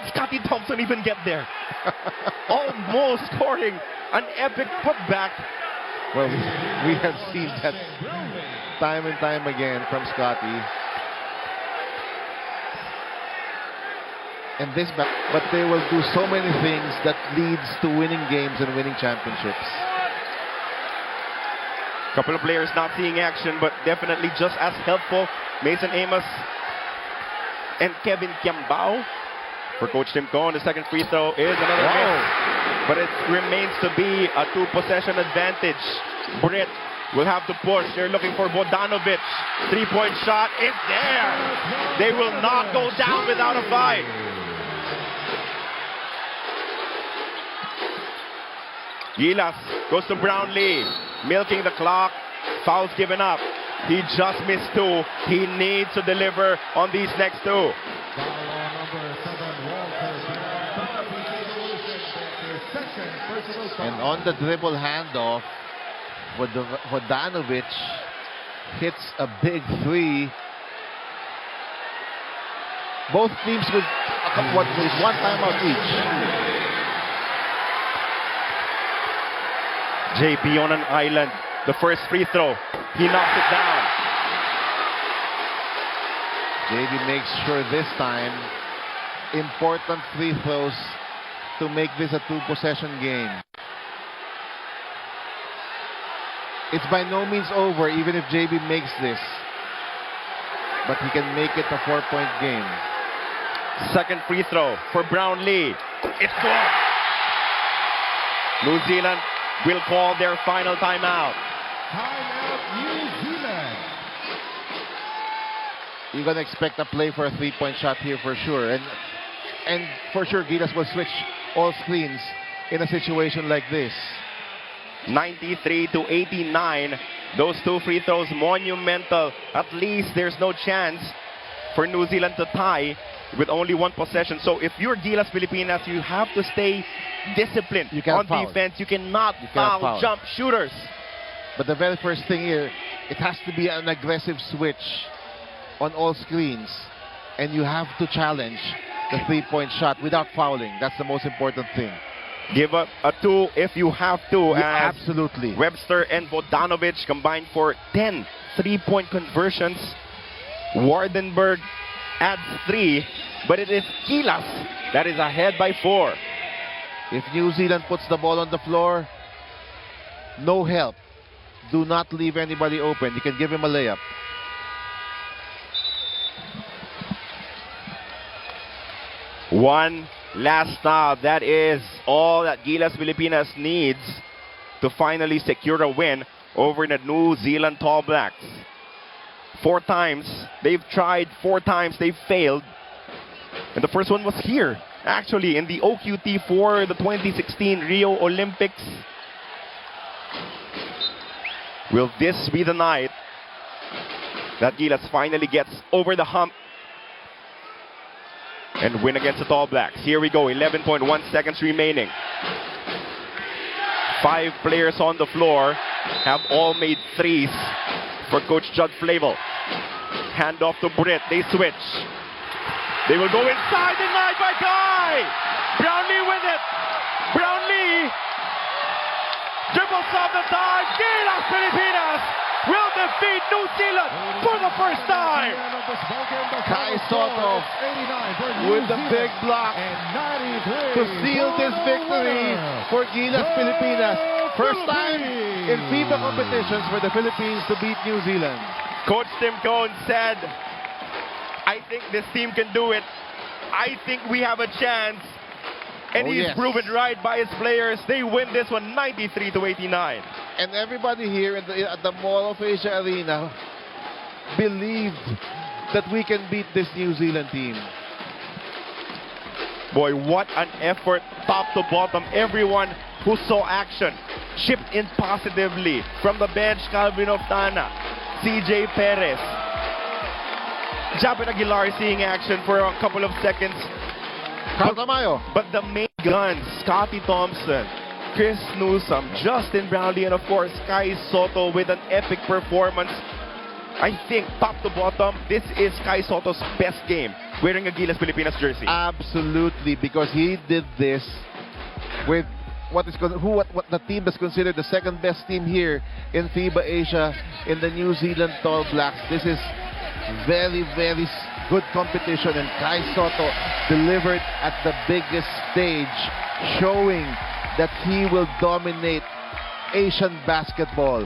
Scotty Thompson even get there? Almost scoring an epic putback. Well, we have seen that time and time again from Scotty. And this back, but they will do so many things that leads to winning games and winning championships. Couple of players not seeing action, but definitely just as helpful. Mason Amos and Kevin Kiambao. For Coach Tim Cohn, the second free throw is another miss. But it remains to be a two-possession advantage. Britt will have to push. They're looking for Bogdanovic. Three-point shot is there. They will not go down without a fight. Gilas goes to Brownlee, milking the clock. Fouls given up. He just missed two. He needs to deliver on these next two. And on the dribble handoff, Bogdanovic hits a big three. Both teams with one timeout each. JP on an island. The first free throw. He knocks it down. JB makes sure this time important free throws to make this a two-possession game. It's by no means over even if JB makes this. But he can make it a 4-point game. Second free throw for Brownlee. It's good. New Zealand will call their final timeout. Timeout, New Zealand. You're going to expect a play for a three-point shot here for sure. And for sure, Gilas will switch all screens in a situation like this. 93-89. Those two free throws monumental. At least there's no chance for New Zealand to tie with only one possession. So if you're Gilas Pilipinas, you have to stay disciplined on defense. You cannot foul jump shooters. But the very first thing here, it has to be an aggressive switch on all screens. And you have to challenge the three-point shot without fouling. That's the most important thing. Give up a two if you have to. Absolutely. Webster and Bogdanovic combined for 10 three-point conversions. Wardenberg adds 3, but it is Gilas that is ahead by 4. If New Zealand puts the ball on the floor, no help. Do not leave anybody open. You can give him a layup. One last stop. That is all that Gilas Pilipinas needs to finally secure a win over the New Zealand Tall Blacks. 4 times. They've tried 4 times. They've failed. And the first one was here, actually, in the OQT for the 2016 Rio Olympics. Will this be the night that Gilas finally gets over the hump and win against the Tall Blacks? Here we go, 11.1 seconds remaining. 5 players on the floor have all made threes for Coach Judd Flavel. Hand off to Britt, they switch. They will go inside, denied by Guy! Brownlee with it! Brownlee dribbles off the time. Gilas Pilipinas will defeat New Zealand for the first time! Kai Soto with the big block to seal this victory for Gilas Pilipinas. First time in Fiba competitions for the Philippines to beat New Zealand. Coach Tim Cohn said, I think this team can do it. I think we have a chance. And he's proven right by his players. They win this one 93-89. And everybody here at the Mall of Asia Arena believed that we can beat this New Zealand team. Boy, what an effort, top to bottom. Everyone who saw action chipped in positively. From the bench, Calvin Oftana, CJ Perez, Japet Aguilar seeing action for a couple of seconds. But the main guns, Scotty Thompson, Chris Newsome, Justin Brownlee, and of course, Kai Soto with an epic performance. I think top to bottom, this is Kai Soto's best game. wearing a Gilas Pilipinas jersey. Absolutely, because he did this with what the team is considered the second best team here in FIBA Asia, in the New Zealand Tall Blacks. This is very, very good competition, and Kai Soto delivered at the biggest stage, showing that he will dominate Asian basketball.